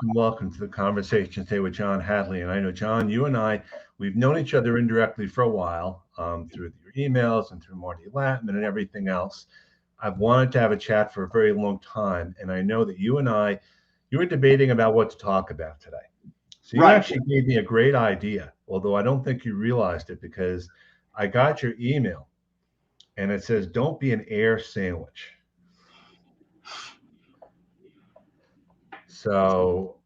welcome to the conversation today with John Hadley. And I know, John, you and I, we've known each other indirectly for a while through your emails and through Marty Latman and everything else. I've wanted to have a chat for a very long time. And I know that you and I, you were debating about what to talk about today. So you actually gave me a great idea, although I don't think you realized it because I got your email and it says, don't be an air sandwich. So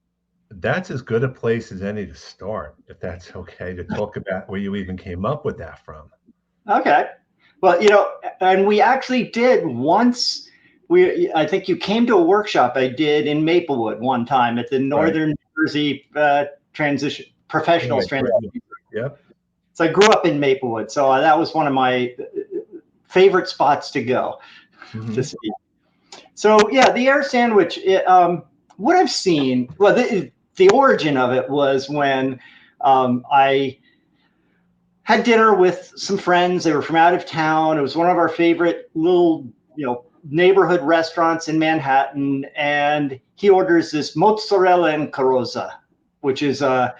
that's as good a place as any to start, if that's okay, to talk about where you even came up with that from. Okay. Well, and we actually did once. I think you came to a workshop I did in Maplewood one time at the Northern New Jersey Professionals Transition. Yep. So I grew up in Maplewood, so that was one of my favorite spots to go to see. So yeah, the air sandwich. What I've seen, well, the origin of it was when I had dinner with some friends. They were from out of town. It was one of our favorite little, neighborhood restaurants in Manhattan. And he orders this mozzarella and carozza, which is a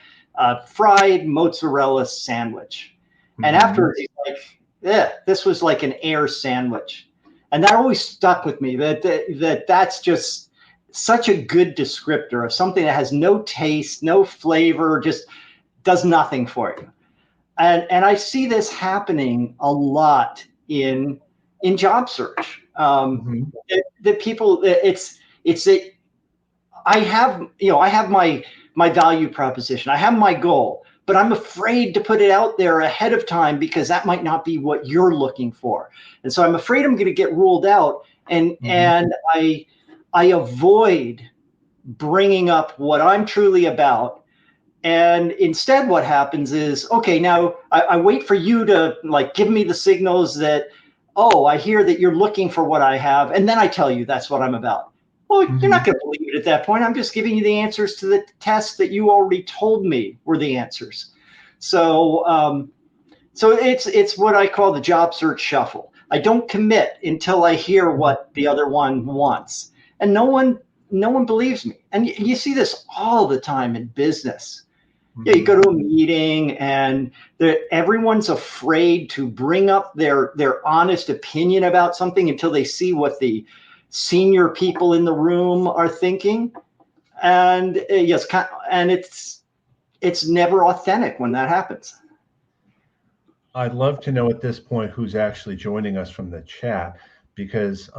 fried mozzarella sandwich. And afterwards, he's like, yeah, this was like an air sandwich. And that always stuck with me, that's just such a good descriptor of something that has no taste, no flavor, just does nothing for you. And I see this happening a lot in job search. That people, I have my value proposition. I have my goal, but I'm afraid to put it out there ahead of time because that might not be what you're looking for. And so I'm afraid I'm going to get ruled out. And I avoid bringing up what I'm truly about. And instead what happens is, okay, now I wait for you to give me the signals that, oh, I hear that you're looking for what I have. And then I tell you that's what I'm about. Well, you're not going to believe it at that point. I'm just giving you the answers to the tests that you already told me were the answers. So, it's what I call the job search shuffle. I don't commit until I hear what the other one wants. And no one believes me. And you see this all the time in business. Yeah, you go to a meeting and everyone's afraid to bring up their honest opinion about something until they see what the senior people in the room are thinking. And yes, and it's never authentic when that happens. I'd love to know at this point who's actually joining us from the chat, because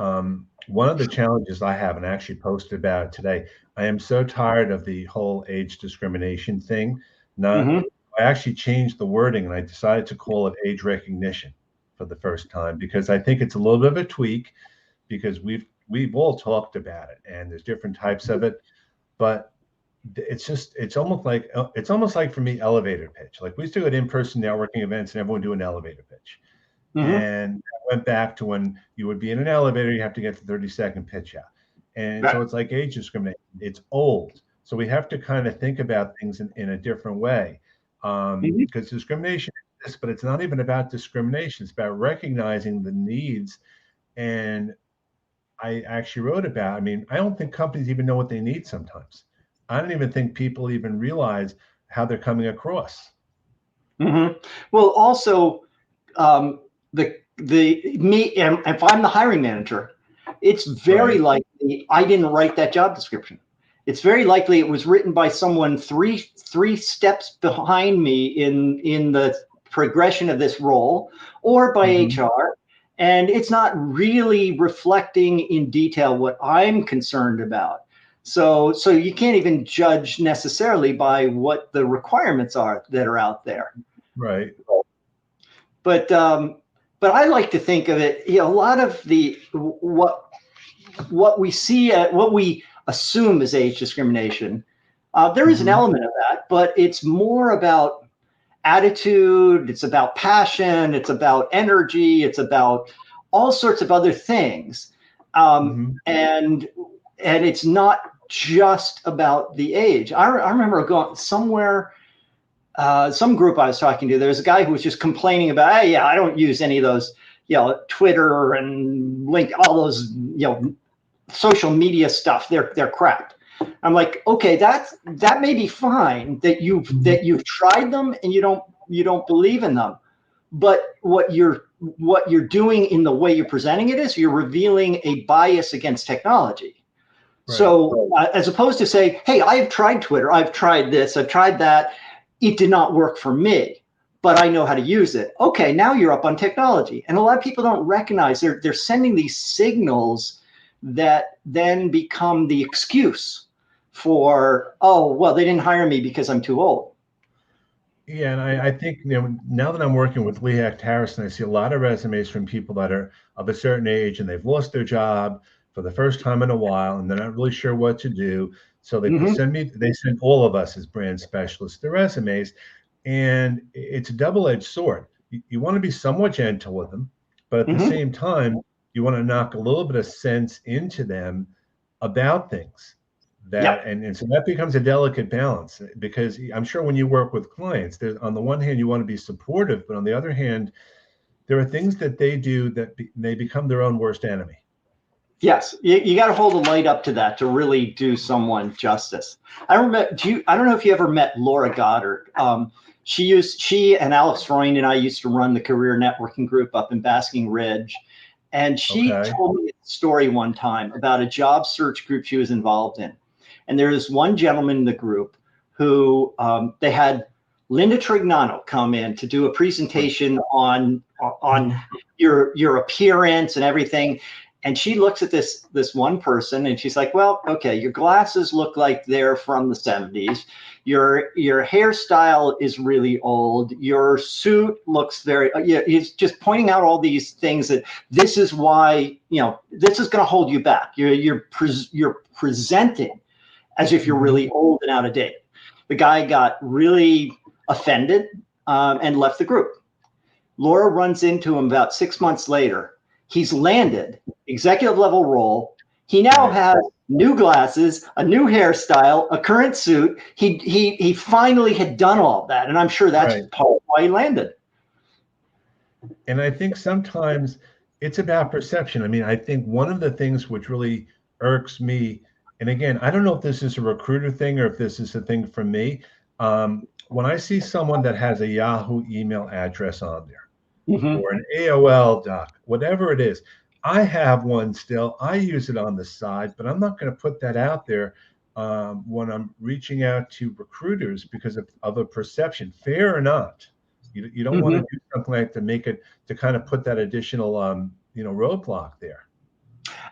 one of the challenges I have, and I actually posted about it today, I am so tired of the whole age discrimination thing. I actually changed the wording and I decided to call it age recognition for the first time, because I think it's a little bit of a tweak, because we've all talked about it and there's different types of it, but it's almost like for me, elevator pitch. Like we used to go to in-person networking events and everyone do an elevator pitch. And I went back to when you would be in an elevator, you have to get the 30-second pitch out. And so it's like age discrimination. It's old. So we have to kind of think about things in a different way. Because discrimination exists, but it's not even about discrimination. It's about recognizing the needs. And I actually wrote about, I don't think companies even know what they need sometimes. I don't even think people even realize how they're coming across. Well, also, if I'm the hiring manager, it's very likely I didn't write that job description. It's very likely it was written by someone three steps behind me in the progression of this role, or by HR, and it's not really reflecting in detail what I'm concerned about. So you can't even judge necessarily by what the requirements are that are out there. Right. But I like to think of it, a lot of what we see, what we assume is age discrimination. There is an element of that, but it's more about attitude. It's about passion. It's about energy. It's about all sorts of other things. And it's not just about the age. I remember going somewhere, some group I was talking to, there was a guy who was just complaining about, hey, I don't use any of those, Twitter and all those, social media stuff. They're crap. I'm like, okay, that may be fine that you've tried them and you don't believe in them, but what you're doing in the way you're presenting it is you're revealing a bias against technology. Right. So as opposed to say, hey, I've tried Twitter, I've tried this, I've tried that, it did not work for me, but I know how to use it. Okay, now you're up on technology. And a lot of people don't recognize they're sending these signals that then become the excuse for, oh, well, they didn't hire me because I'm too old. Yeah, and I think now that I'm working with Lee Hecht Harrison, I see a lot of resumes from people that are of a certain age and they've lost their job for the first time in a while, and they're not really sure what to do. So they send all of us as brand specialists their resumes, and it's a double-edged sword. You want to be somewhat gentle with them, but at the same time, you want to knock a little bit of sense into them about things and so that becomes a delicate balance, because I'm sure when you work with clients, on the one hand you want to be supportive, but on the other hand there are things that they do that they become their own worst enemy. Yes, you got to hold a light up to that to really do someone justice. I don't know if you ever met Laura Goddard. She and Alex Freund and I used to run the career networking group up in Basking Ridge, and she told me a story one time about a job search group she was involved in. And there is one gentleman in the group who they had Linda Trignano come in to do a presentation on your appearance and everything. And she looks at this one person and she's like, well, okay, your glasses look like they're from the 70s. Your hairstyle is really old. Your suit looks very, he's just pointing out all these things that this is why, this is going to hold you back. You're presenting as if you're really old and out of date. The guy got really offended and left the group. Laura runs into him about 6 months later. He's landed executive level role. He now has new glasses, a new hairstyle, a current suit. He finally had done all that. And I'm sure that's part of why he landed. And I think sometimes it's about perception. I mean, I think one of the things which really irks me, and again, I don't know if this is a recruiter thing or if this is a thing for me. When I see someone that has a Yahoo email address on there or an AOL doc, whatever it is, I have one still. I use it on the side, but I'm not going to put that out there when I'm reaching out to recruiters because of a perception, fair or not. You don't want to do something like to kind of put that additional roadblock there.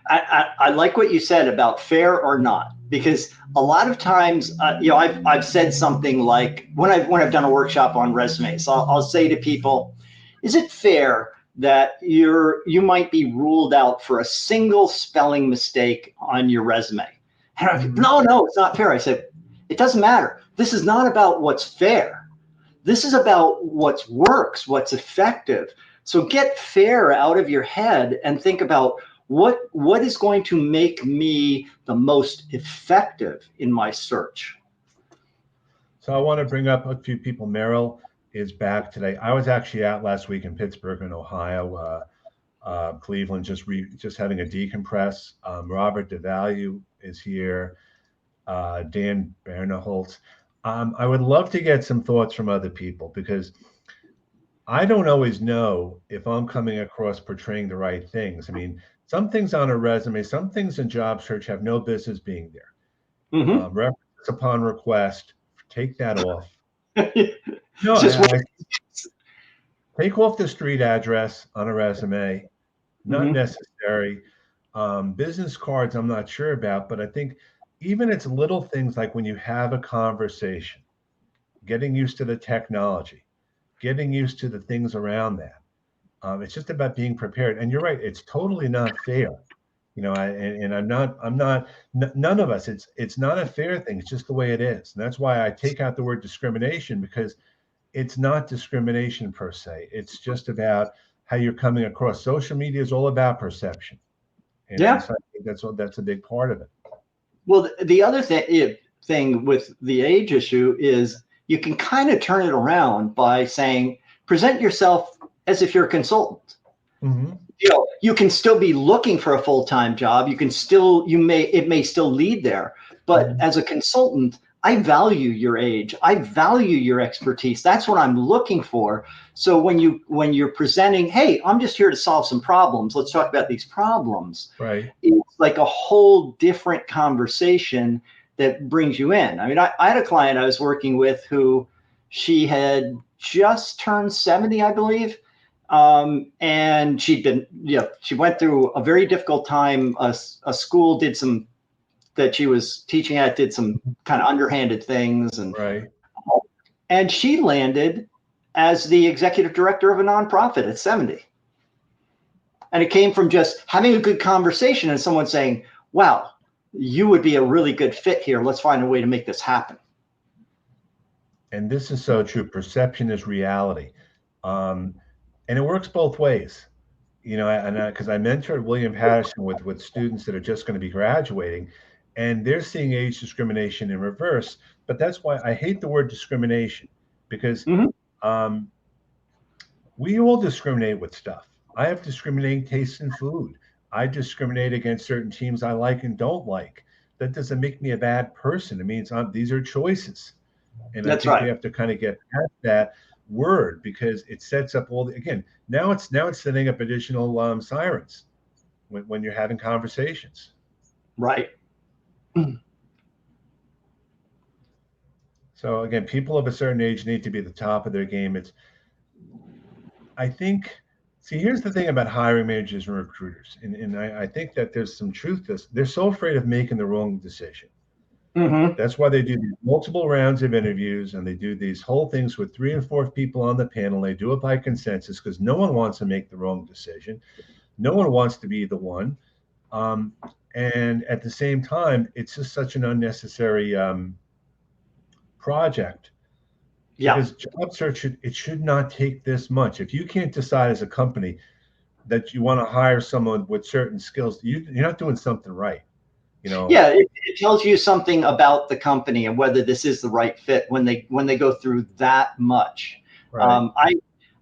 I like what you said about fair or not, because a lot of times, I've said something like when I've done a workshop on resumes, I'll say to people, is it fair that you might be ruled out for a single spelling mistake on your resume? And I said, no, it's not fair. I said, it doesn't matter. This is not about what's fair. This is about what works, what's effective. So get fair out of your head and think about what is going to make me the most effective in my search. So I want to bring up a few people. Merrill is back today. I was actually out last week in Pittsburgh in Ohio, Cleveland, just having a decompress. Robert DeValue is here. Dan Bernerholtz. I would love to get some thoughts from other people, because I don't always know if I'm coming across portraying the right things. I mean, some things on a resume, some things in job search have no business being there. Reference upon request, take that off. No, take off the street address on a resume, not necessary. Business cards, I'm not sure about, but I think even it's little things like when you have a conversation, getting used to the technology, getting used to the things around that. It's just about being prepared. And you're right, it's totally not fair. I'm not, none of us, it's not a fair thing. It's just the way it is. And that's why I take out the word discrimination, because it's not discrimination per se. It's just about how you're coming across. Social media is all about perception. And so I think that's a big part of it. Well, the other thing with the age issue is you can kind of turn it around by saying, present yourself as if you're a consultant. You can still be looking for a full-time job. It may still lead there, But as a consultant, I value your age. I value your expertise. That's what I'm looking for. So when you're presenting, hey, I'm just here to solve some problems. Let's talk about these problems. Right. It's like a whole different conversation that brings you in. I mean, I had a client I was working with who she had just turned 70, I believe. And she'd been, she went through a very difficult time. A school did some that she was teaching at did some kind of underhanded things, and she landed as the executive director of a nonprofit at 70. And it came from just having a good conversation and someone saying, wow, you would be a really good fit here. Let's find a way to make this happen. And this is so true. Perception is reality. And it works both ways. Because I mentored William Patterson with students that are just going to be graduating, and they're seeing age discrimination in reverse. But that's why I hate the word discrimination, because we all discriminate with stuff. I have discriminating tastes in food. I discriminate against certain teams I like and don't like. That doesn't make me a bad person. It means these are choices. And That's I think right. we have to kind of get past that word, because it sets up now it's setting up additional sirens when you're having conversations. Right. So again, people of a certain age need to be at the top of their game. I think, see, here's the thing about hiring managers and recruiters, and I think that there's some truth to this. They're so afraid of making the wrong decision. That's why they do these multiple rounds of interviews, and they do these whole things with 3 and 4 people on the panel. They do it by consensus because no one wants to make the wrong decision. No one wants to be the one. And at the same time, it's just such an unnecessary project. Yeah. Because job search, it should not take this much. If you can't decide as a company that you want to hire someone with certain skills, you're not doing something right. Yeah, it tells you something about the company and whether this is the right fit when they go through that much. Right.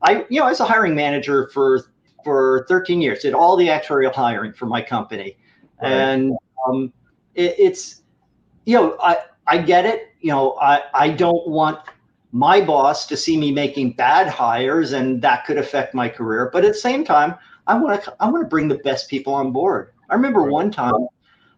I as a hiring manager for 13 years, did all the actuarial hiring for my company, Right. and it's I get it. I don't want my boss to see me making bad hires, and that could affect my career. But at the same time, I want to bring the best people on board. I remember one time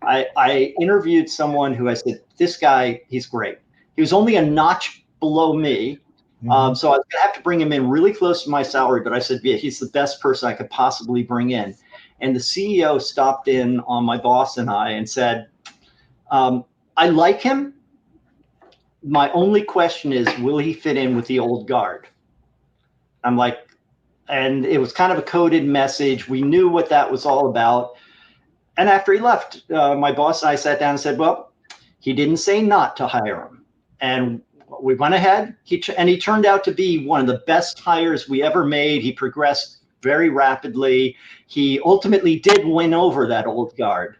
I interviewed someone who I said, this guy, he's great. He was only a notch below me. So I was going to have to bring him in really close to my salary. But I said, yeah, he's the best person I could possibly bring in. And the CEO stopped in on my boss and I and said, I like him. My only question is, will he fit in with the old guard? I'm like, and it was kind of a coded message. We knew what that was all about. And after he left, my boss and I sat down and said, well, he didn't say not to hire him. And we went ahead. He turned out to be one of the best hires we ever made. He progressed very rapidly. He ultimately did win over that old guard.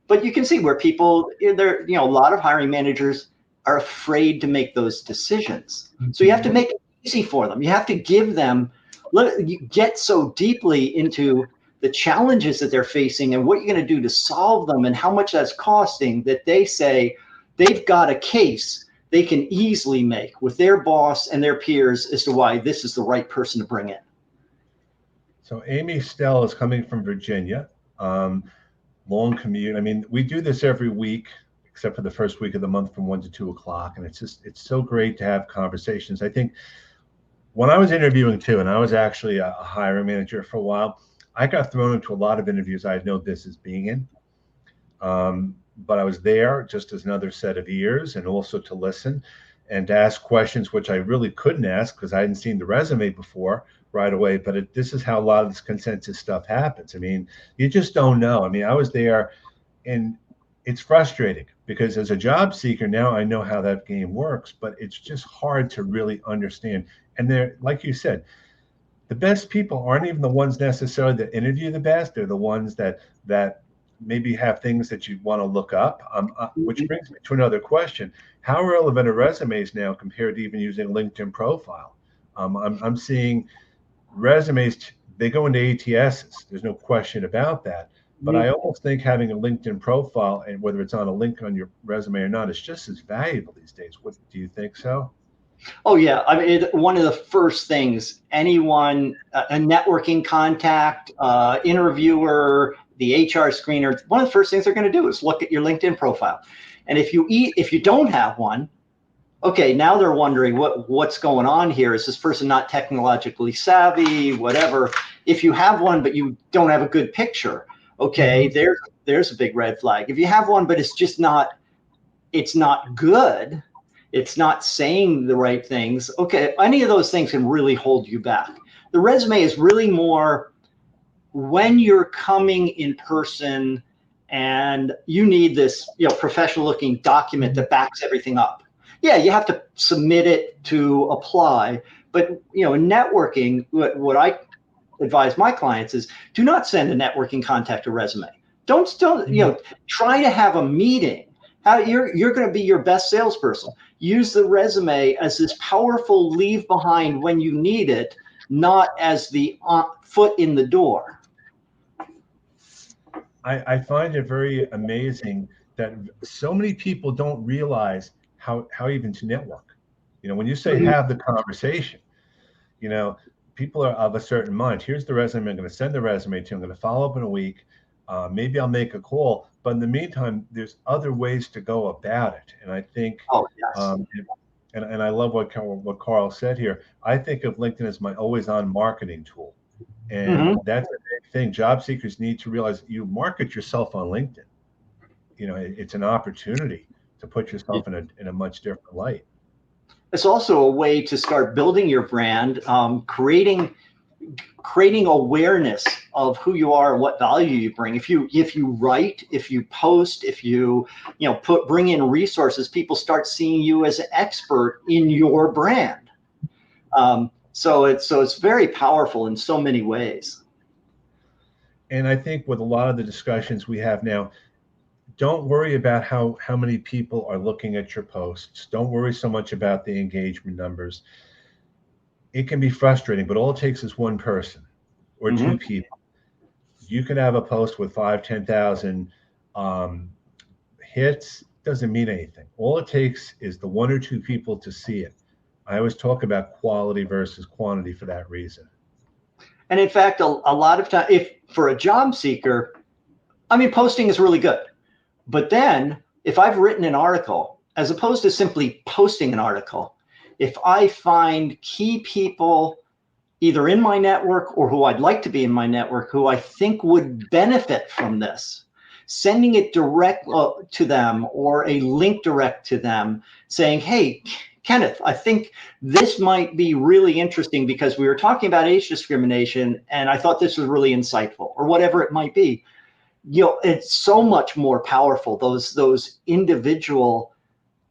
But you can see where people, a lot of hiring managers are afraid to make those decisions. So you have to make it easy for them. You have to give them, you get so deeply into the challenges that they're facing and what you're going to do to solve them and how much that's costing, that they say they've got a case they can easily make with their boss and their peers as to why this is the right person to bring in. So Amy Stell is coming from Virginia. Long commute. I mean, we do this every week, except for the first week of the month from 1 to 2 o'clock. And it's so great to have conversations. I think when I was interviewing too, and I was actually a hiring manager for a while, I got thrown into a lot of interviews I had no business being in. But I was there just as another set of ears, and also to listen and to ask questions, which I really couldn't ask because I hadn't seen the resume before right away. But this is how a lot of this consensus stuff happens. I mean, you just don't know. I mean, I was there, and it's frustrating because as a job seeker now, I know how that game works, but it's just hard to really understand. And they're, like you said, the best people aren't even the ones necessarily that interview the best. They're the ones that maybe have things that you want to look up, which brings me to another question. How relevant are resumes now compared to even using a LinkedIn profile? I'm seeing resumes, they go into ATSs. There's no question about that. But I almost think having a LinkedIn profile, and whether it's on a link on your resume or not, is just as valuable these days. What do you think so? Oh yeah, I mean, one of the first things anyone, a networking contact, interviewer, the HR screener, one of the first things they're going to do is look at your LinkedIn profile. And if you don't have one, okay, now they're wondering what's going on here. Is this person not technologically savvy? Whatever. If you have one but you don't have a good picture, okay, there's a big red flag. If you have one but it's not good, it's not saying the right things, okay, any of those things can really hold you back. The resume is really more when you're coming in person and you need this, professional looking document that backs everything up. Yeah, you have to submit it to apply, but in networking, what I advise my clients is do not send a networking contact a resume. Don't try to have a meeting. You're going to be your best salesperson. Use the resume as this powerful leave behind when you need it, not as the foot in the door. I find it very amazing that so many people don't realize how even to network. When you say have the conversation, people are of a certain mind. Here's the resume. I'm going to send the resume to. I'm going to follow up in a week. Maybe I'll make a call. But in the meantime, there's other ways to go about it. And I think, oh yes. And I love what Carl said here. I think of LinkedIn as my always-on marketing tool. And that's a big thing. Job seekers need to realize you market yourself on LinkedIn. It's an opportunity to put yourself in a much different light. It's also a way to start building your brand, creating awareness of who you are and what value you bring. If you write, if you post, if you bring in resources, people start seeing you as an expert in your brand. So it's very powerful in so many ways. And I think with a lot of the discussions we have now, don't worry about how many people are looking at your posts. Don't worry so much about the engagement numbers. It can be frustrating, but all it takes is one person or two people. You can have a post with 5,000, 10,000 hits. Doesn't mean anything. All it takes is the one or two people to see it. I always talk about quality versus quantity for that reason. And in fact, a lot of time, if for a job seeker, posting is really good. But then if I've written an article, as opposed to simply posting an article, if I find key people either in my network or who I'd like to be in my network, who I think would benefit from this, sending it direct to them or a link direct to them saying, hey, Kenneth, I think this might be really interesting because we were talking about age discrimination and I thought this was really insightful, or whatever it might be. It's so much more powerful, those individual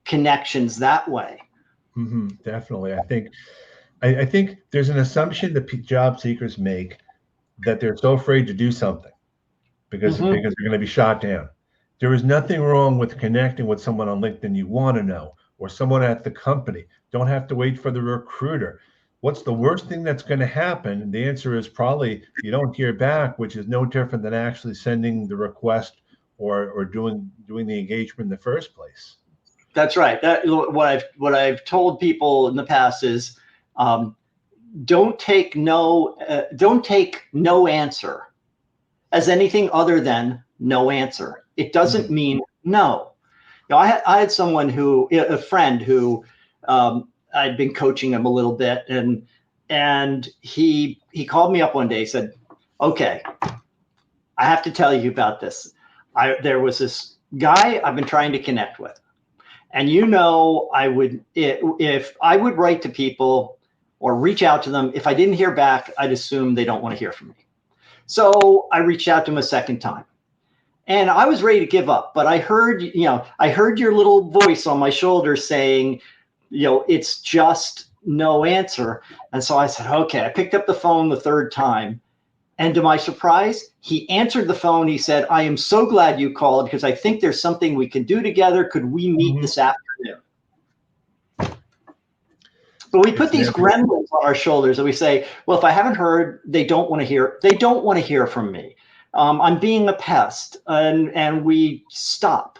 connections that way. Definitely. I think there's an assumption that job seekers make that they're so afraid to do something because they're going to be shot down. There is nothing wrong with connecting with someone on LinkedIn you want to know, or someone at the company. Don't have to wait for the recruiter. What's the worst thing that's going to happen? The answer is probably you don't hear back, which is no different than actually sending the request or doing the engagement in the first place. That's right. What I've told people in the past is don't take no answer as anything other than no answer. It doesn't mean no. I had a friend who I'd been coaching him a little bit, and he called me up one day, said, okay, I have to tell you about this. There was this guy I've been trying to connect with. And if I would write to people or reach out to them, if I didn't hear back, I'd assume they don't want to hear from me. So I reached out to him a second time. And I was ready to give up, but I heard your little voice on my shoulder saying, it's just no answer. And so I said, okay, I picked up the phone the third time. And to my surprise, he answered the phone. He said, I am so glad you called because I think there's something we can do together. Could we meet this afternoon? But we put these gremlins on our shoulders and we say, well, if I haven't heard, they don't want to hear from me. I'm being a pest, and we stop.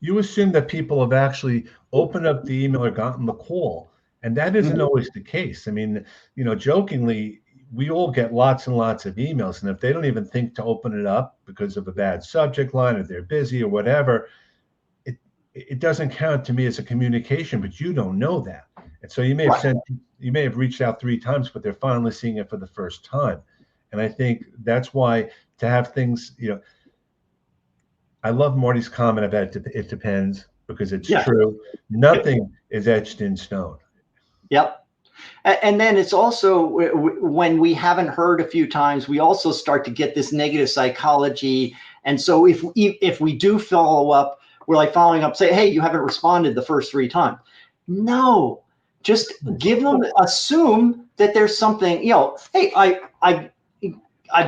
You assume that people have actually opened up the email or gotten the call, and that isn't always the case. I mean, jokingly, we all get lots and lots of emails, and if they don't even think to open it up because of a bad subject line, or they're busy or whatever, it doesn't count to me as a communication, but you don't know that. And so you may have you may have reached out 3 times, but they're finally seeing it for the first time. And I think that's why, to have things, I love Marty's comment about it depends, because it's true. Nothing is etched in stone. Yep. And then it's also, when we haven't heard a few times, we also start to get this negative psychology. And so if we do follow up, we're like following up, say, hey, you haven't responded the first 3 times. No, just give them, assume that there's something, hey, I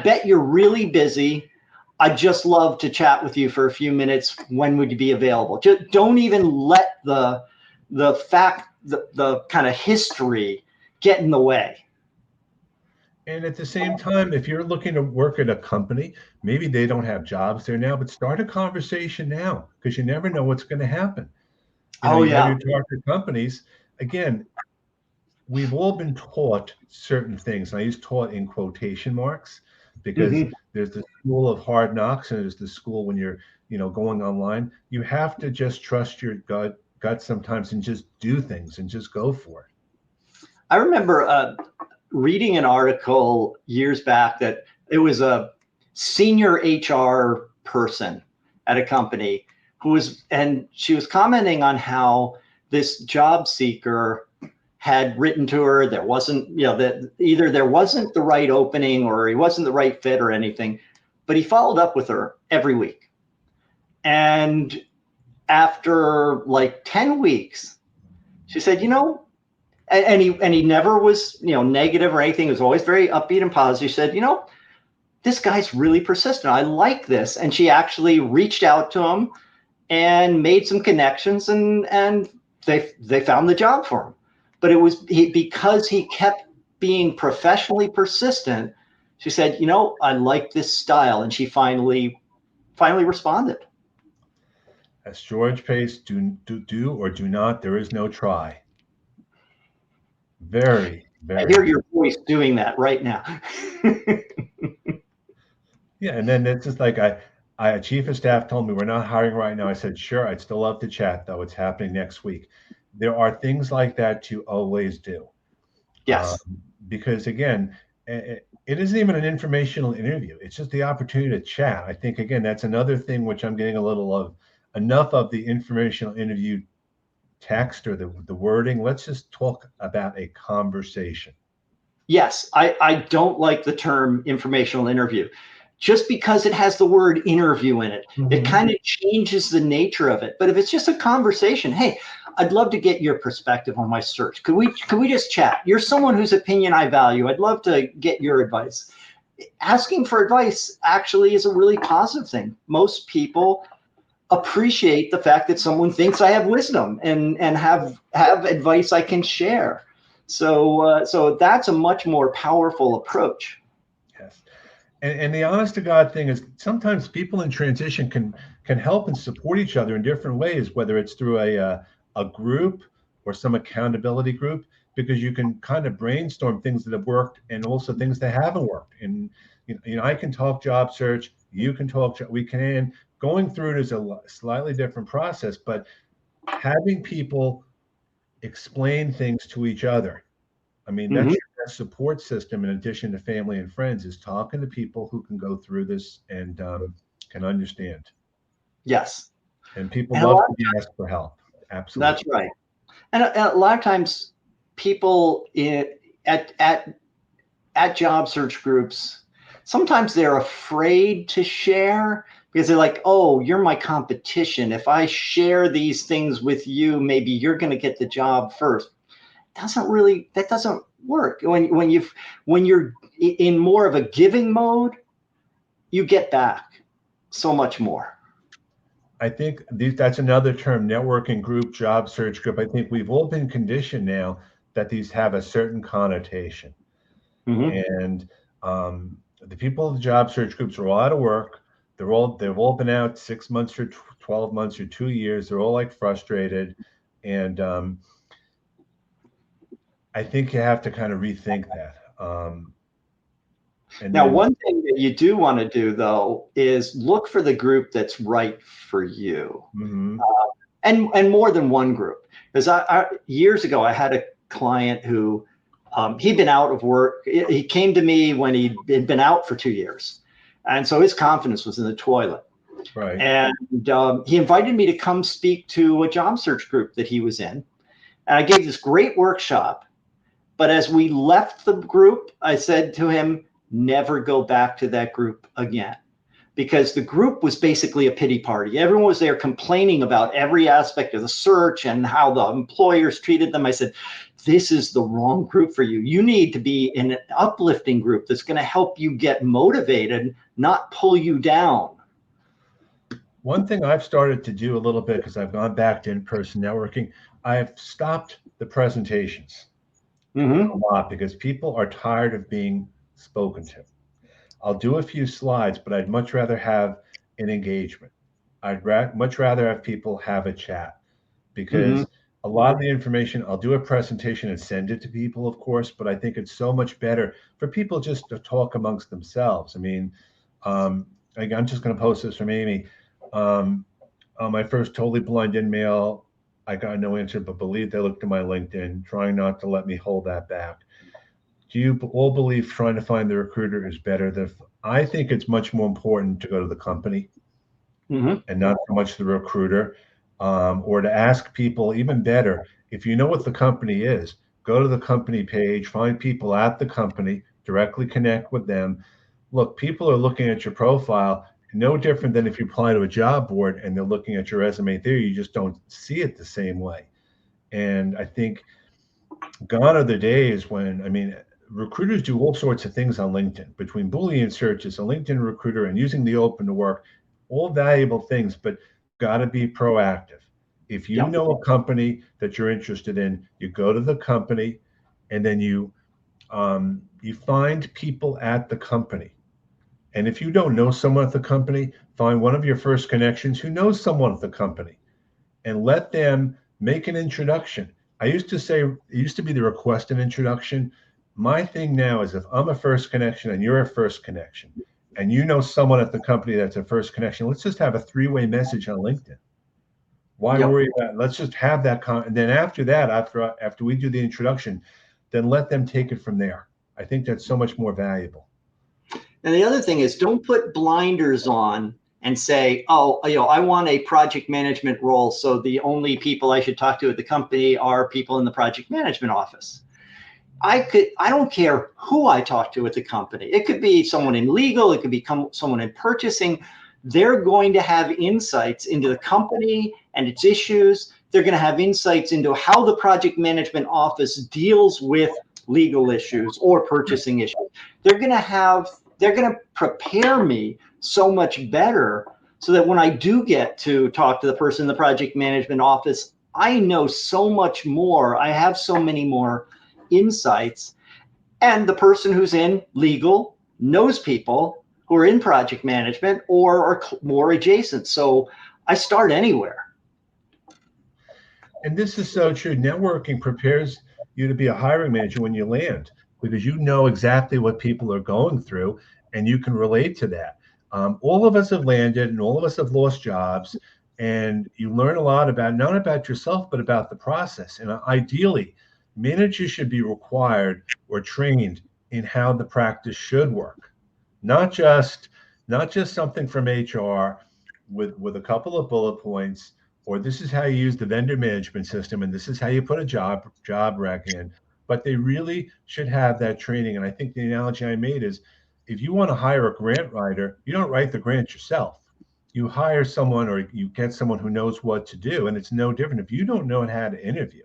bet you're really busy. I'd just love to chat with you for a few minutes. When would you be available? Just don't even let the kind of history get in the way. And at the same time, if you're looking to work at a company, maybe they don't have jobs there now, but start a conversation now, because you never know what's going to happen. You have your target companies. Again, we've all been taught certain things. And I use taught in quotation marks, because there's the school of hard knocks and there's the school when you're, going online. You have to just trust your gut sometimes and just do things and just go for it. I remember reading an article years back that it was a senior HR person at a company and she was commenting on how this job seeker had written to her. There wasn't, that either there wasn't the right opening or he wasn't the right fit or anything, but he followed up with her every week. And after like 10 weeks, she said, and he never was, negative or anything. He was always very upbeat and positive. She said, this guy's really persistent. I like this. And she actually reached out to him and made some connections, and they found the job for him. But it was because he kept being professionally persistent. She said, I like this style. And she finally responded. As George Pace, do or do not, there is no try. Very, very. I hear your voice doing that right now. Yeah, and then it's just like a chief of staff told me, we're not hiring right now. I said, sure, I'd still love to chat, though. It's happening next week. There are things like that to always do. Yes. Because again, it isn't even an informational interview. It's just the opportunity to chat. I think, again, that's another thing which I'm getting a little of. Enough of the informational interview text or the wording. Let's just talk about a conversation. Yes, I don't like the term informational interview. Just because it has the word interview in it, it kind of changes the nature of it. But if it's just a conversation, hey, I'd love to get your perspective on my search. Could we just chat? You're someone whose opinion I value. I'd love to get your advice. Asking for advice actually is a really positive thing. Most people appreciate the fact that someone thinks I have wisdom and have advice I can share. So that's a much more powerful approach. Yes. And the honest to God thing is, sometimes people in transition can help and support each other in different ways, whether it's through a group or some accountability group, because you can kind of brainstorm things that have worked and also things that haven't worked. And I can talk job search, you can talk, we can. Going through it is a slightly different process, but having people explain things to each other. I mean, that's your support system in addition to family and friends, is talking to people who can go through this and can understand. Yes. And people love to be asked for help. Absolutely. That's right. And a lot of times people at job search groups, sometimes they're afraid to share because they're like, oh, you're my competition. If I share these things with you, maybe you're going to get the job first. That doesn't work. When you're in more of a giving mode, you get back so much more. I think that's another term, networking group, job search group. I think we've all been conditioned now that these have a certain connotation. And The people in the job search groups are all out of work. They've all been out 6 months or 12 months or 2 years. They're all like frustrated, and I think you have to kind of rethink that. And Now, then, one thing that you do want to do, though, is look for the group that's right for you, mhm, and more than one group. Because years ago, I had a client who he'd been out of work. He came to me when he'd been out for 2 years, and so his confidence was in the toilet. right, And he invited me to come speak to a job search group that he was in. And I gave this great workshop. But as we left the group, I said to him, never go back to that group again. Because the group was basically a pity party. Everyone was there complaining about every aspect of the search and how the employers treated them. I said, this is the wrong group for you. You need to be in an uplifting group that's going to help you get motivated, not pull you down. one thing I've started to do a little bit because I've gone back to in-person networking, I've stopped the presentations a Mm-hmm. lot because people are tired of being spoken to. I'll do a few slides, but I'd much rather have an engagement. Much rather have people have a chat Mm-hmm. because a lot of the information, I'll do a presentation and send it to people, of course, but I think it's so much better for people just to talk amongst themselves. I mean, um, I'm just going to post this from Amy. Um, on my first totally blind in mail, I got no answer, but believe they looked at my LinkedIn, trying not to let me hold that back. Do you all believe trying to find the recruiter is better than? I think it's much more important to go to the company Mm-hmm. and not so much the recruiter, or to ask people. Even better, if you know what the company is, go to the company page, find people at the company, directly connect with them. Look, people are looking at your profile no different than if you apply to a job board and they're looking at your resume there. You just don't see it the same way. And I think gone are the days when, I mean, recruiters do all sorts of things on LinkedIn, between Boolean searches, a LinkedIn recruiter, and using the open to work, all valuable things, but got to be proactive. If you Yep. know a company that you're interested in, you go to the company, and then you find people at the company. And if you don't know someone at the company, find one of your first connections who knows someone at the company and let them make an introduction. I used to say, it used to be the request an introduction. My thing now is if I'm a first connection and you're a first connection, and you know someone at the company that's a first connection, let's just have a three-way message on LinkedIn. Why Yep. worry about it? Let's just have that. And then after that, after we do the introduction, then let them take it from there. I think that's so much more valuable. And the other thing is, don't put blinders on and say, oh, I want a project management role, so the only people I should talk to at the company are people in the project management office. I don't care who I talk to at the company. It could be someone in legal, it could be someone in purchasing. They're going to have insights into the company and its issues. They're going to have insights into how the project management office deals with legal issues or purchasing issues. They're going to prepare me so much better so that when I do get to talk to the person in the project management office, I know so much more. I have so many more insights. And the person who's in legal knows people who are in project management or are more adjacent. So I start anywhere. And this is so true. Networking prepares you to be a hiring manager when you land because you know exactly what people are going through and you can relate to that. All of us have landed and all of us have lost jobs, and you learn a lot about not about yourself, but about the process. And ideally, managers should be required or trained in how the practice should work, not just not just something from HR with a couple of bullet points, or this is how you use the vendor management system and this is how you put a job rec in. But they really should have that training. And I think the analogy I made is if you want to hire a grant writer, you don't write the grant yourself. You hire someone or you get someone who knows what to do. And it's no different. If you don't know how to interview,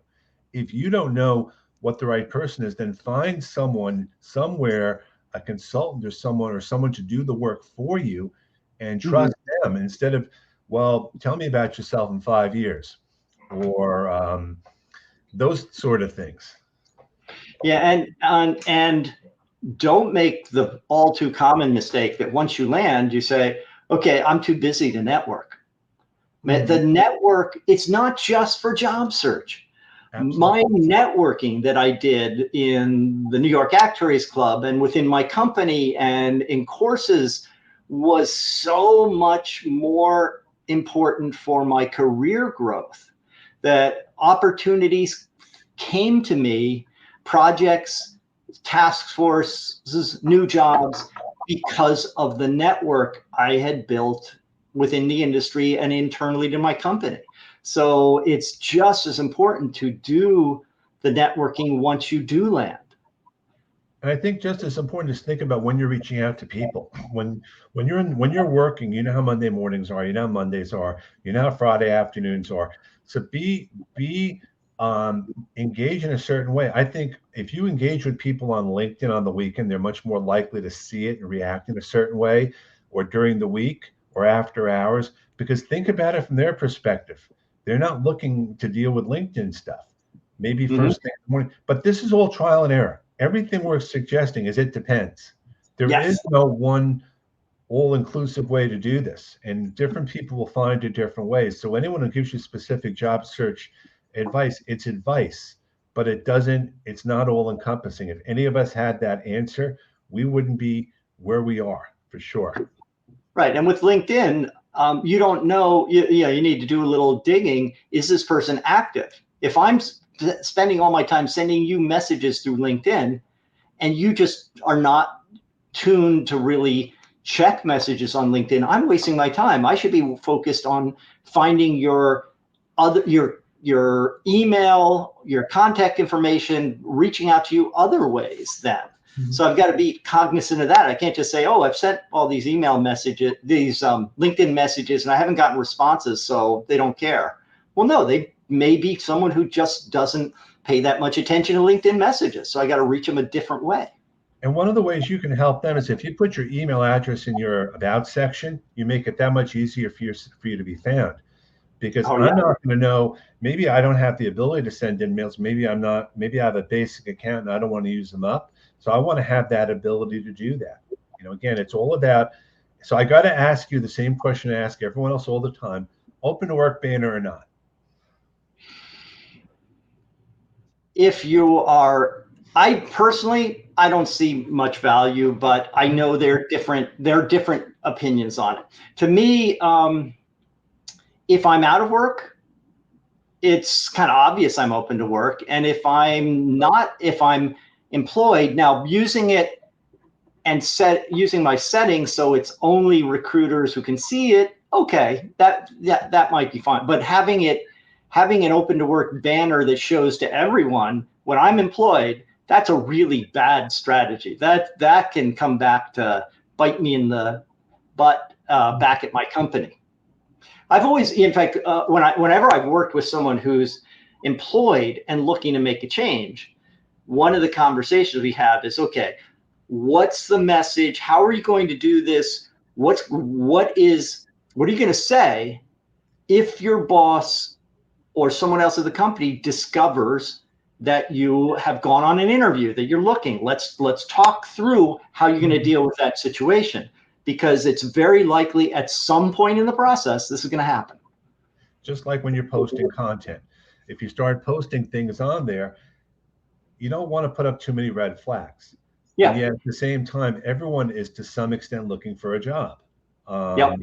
if you don't know what the right person is, then find someone somewhere, a consultant or someone to do the work for you, and Mm-hmm. trust them instead of, well, tell me about yourself in 5 years, or those sort of things. Yeah, and don't make the all too common mistake that once you land, you say, okay, I'm too busy to network. The network, it's not just for job search. Absolutely. My networking that I did in the New York Actuaries Club and within my company and in courses was so much more important for my career growth, that opportunities came to me, projects, task forces, new jobs, because of the network I had built within the industry and internally to my company. So it's just as important to do the networking once you do land. And I think just as important is think about when you're reaching out to people. When you're working, you know how Monday mornings are, you know how Mondays are, you know how Friday afternoons are. So be engage in a certain way. I think if you engage with people on LinkedIn on the weekend, they're much more likely to see it and react in a certain way, or during the week or after hours. Because think about it from their perspective. They're not looking to deal with LinkedIn stuff. Maybe Mm-hmm. first thing in the morning, but this is all trial and error. Everything we're suggesting is it depends. There is Yes. no one all-inclusive way to do this, and different people will find it different ways. So anyone who gives you specific job search advice, it's advice, but it's not all-encompassing. If any of us had that answer, we wouldn't be where we are for sure. Right. And with LinkedIn, you don't know, you need to do a little digging. Is this person active? If I'm spending all my time sending you messages through LinkedIn and you just are not tuned to really check messages on LinkedIn, I'm wasting my time. I should be focused on finding your email, your contact information, reaching out to you other ways then. So I've got to be cognizant of that. I can't just say, oh, I've sent all these email messages, these LinkedIn messages, and I haven't gotten responses, so they don't care. Well, no, they may be someone who just doesn't pay that much attention to LinkedIn messages. So I got to reach them a different way. And one of the ways you can help them is if you put your email address in your about section, you make it that much easier for you to be found. Because Oh, I'm yeah. not going to know, maybe I don't have the ability to send in mails. Maybe I have a basic account and I don't want to use them up. So I want to have that ability to do that. Again, it's all about, so I got to ask you the same question I ask everyone else all the time: open to work banner or not? If you are, I personally, I don't see much value, but I know there are different opinions on it. To me, if I'm out of work, it's kind of obvious I'm open to work. And if I'm not, if I'm employed, now using it and using my settings so it's only recruiters who can see it, okay, that might be fine. But having an open to work banner that shows to everyone when I'm employed, that's a really bad strategy. That can come back to bite me in the butt back at my company. I've always, in fact, whenever I've worked with someone who's employed and looking to make a change, one of the conversations we have is, okay, what's the message? How are you going to do this? What are you going to say if your boss or someone else at the company discovers that you have gone on an interview, that you're looking? Let's talk through how you're going to deal with that situation, because it's very likely at some point in the process this is going to happen. Just like when you're posting content, if you start posting things on there, you don't want to put up too many red flags. And Yeah. yet at the same time, everyone is to some extent looking for a job. Yep.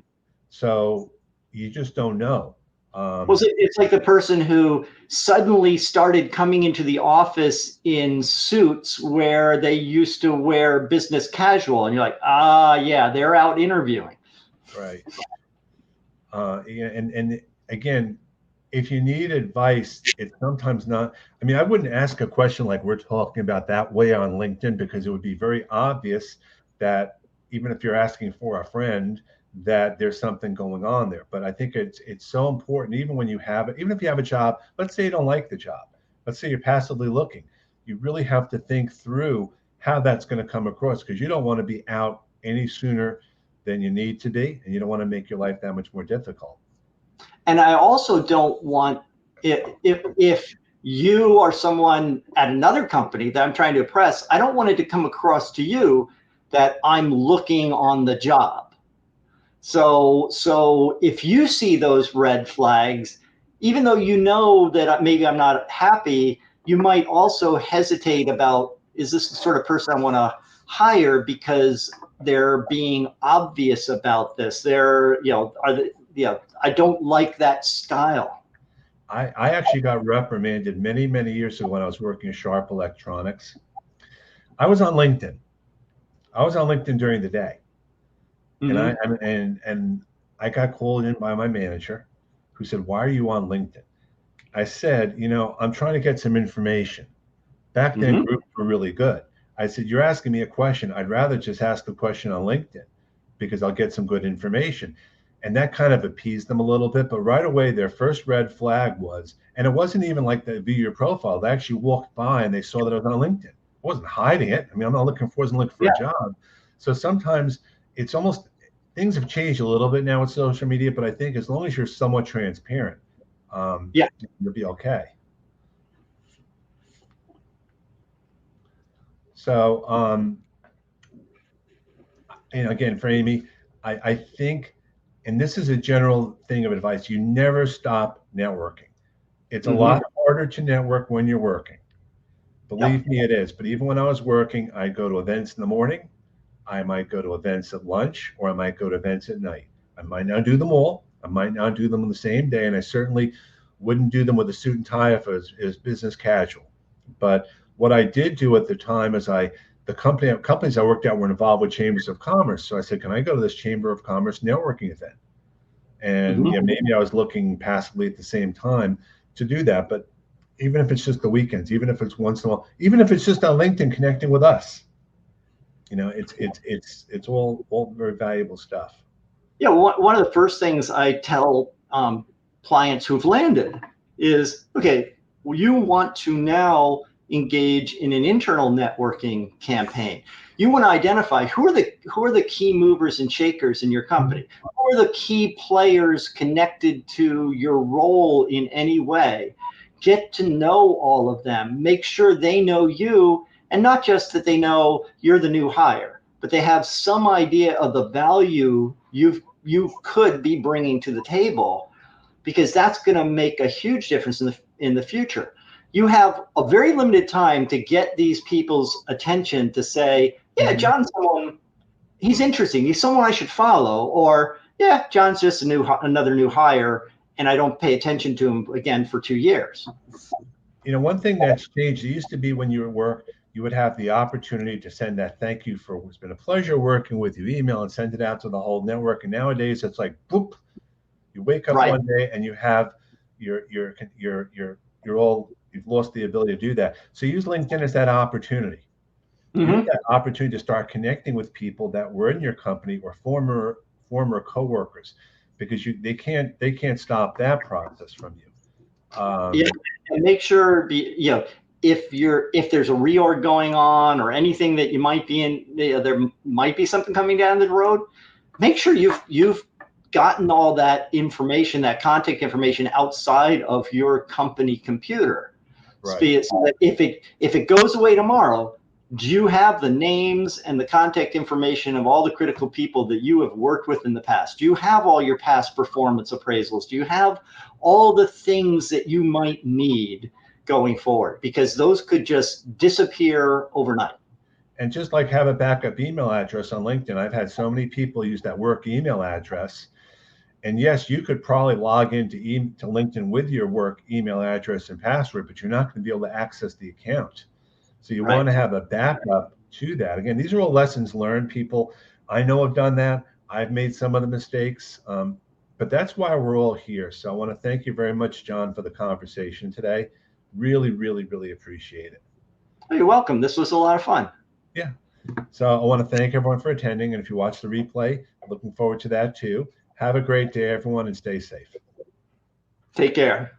So you just don't know. Well, it's like the person who suddenly started coming into the office in suits where they used to wear business casual, and you're like, yeah, they're out interviewing. Right. And again, if you need advice, it's sometimes not. I mean, I wouldn't ask a question like we're talking about that way on LinkedIn, because it would be very obvious that even if you're asking for a friend, that there's something going on there. But I think it's so important, even when you have it, even if you have a job, let's say you don't like the job, let's say you're passively looking, you really have to think through how that's going to come across, because you don't want to be out any sooner than you need to be, and you don't want to make your life that much more difficult. And I also don't want, if you are someone at another company that I'm trying to impress, I don't want it to come across to you that I'm looking on the job. So if you see those red flags, even though you know that maybe I'm not happy, you might also hesitate about, is this the sort of person I want to hire because they're being obvious about this? They're, I don't like that style. I actually got reprimanded many, many years ago when I was working at Sharp Electronics. I was on LinkedIn. I was on LinkedIn during the day. And I got called in by my manager who said, "Why are you on LinkedIn?" I said, "I'm trying to get some information." Back then, groups were really good. I said, "You're asking me a question. I'd rather just ask the question on LinkedIn because I'll get some good information." And that kind of appeased them a little bit. But right away, their first red flag was, and it wasn't even like they view your profile. They actually walked by and they saw that I was on LinkedIn. I wasn't hiding it. I mean, wasn't looking for a job. So sometimes it's almost, things have changed a little bit now with social media, but I think as long as you're somewhat transparent, you'll be okay. So, and again, for Amy, I think, and this is a general thing of advice, you never stop networking. It's a lot harder to network when you're working. Believe me, it is. But even when I was working, I'd go to events in the morning. I might go to events at lunch, or I might go to events at night. I might not do them all. I might not do them on the same day. And I certainly wouldn't do them with a suit and tie if it was business casual. But what I did do at the time is the companies I worked at were involved with chambers of commerce. So I said, can I go to this chamber of commerce networking event? And maybe I was looking passively at the same time to do that. But even if it's just the weekends, even if it's once in a while, even if it's just on LinkedIn connecting with us, it's all very valuable stuff. Yeah, one of the first things I tell clients who've landed is, okay, well, you want to now engage in an internal networking campaign. You want to identify who are the key movers and shakers in your company. Who are the key players connected to your role in any way? Get to know all of them. Make sure they know you, and not just that they know you're the new hire, but they have some idea of the value you could be bringing to the table, because that's going to make a huge difference in the future. You have a very limited time to get these people's attention to say, yeah, John's someone, he's interesting. He's someone I should follow. Or, yeah, John's just another new hire, and I don't pay attention to him again for 2 years. One thing that's changed, it used to be when you were at work, you would have the opportunity to send that thank you for it's been a pleasure working with you email and send it out to the whole network. And nowadays it's like, boop, you wake up one day and you have you've lost the ability to do that. So use LinkedIn as that opportunity. Use that opportunity to start connecting with people that were in your company or former coworkers, because they can't stop that process from you. And make sure if there's a reorg going on or anything that you might be in, there might be something coming down the road. Make sure you've gotten all that information, that contact information, outside of your company computer. Right. So that if it goes away tomorrow, do you have the names and the contact information of all the critical people that you have worked with in the past? Do you have all your past performance appraisals? Do you have all the things that you might need going forward? Because those could just disappear overnight. And just like have a backup email address on LinkedIn. I've had so many people use that work email address. And yes, you could probably log into LinkedIn with your work email address and password, but you're not going to be able to access the account. So you want to have a backup to that. Again, these are all lessons learned. People I know have done that. I've made some of the mistakes, but that's why we're all here. So I want to thank you very much, John, for the conversation today. Really, really, really appreciate it. Oh, you're welcome. This was a lot of fun. Yeah. So I want to thank everyone for attending. And if you watch the replay, looking forward to that too. Have a great day, everyone, and stay safe. Take care.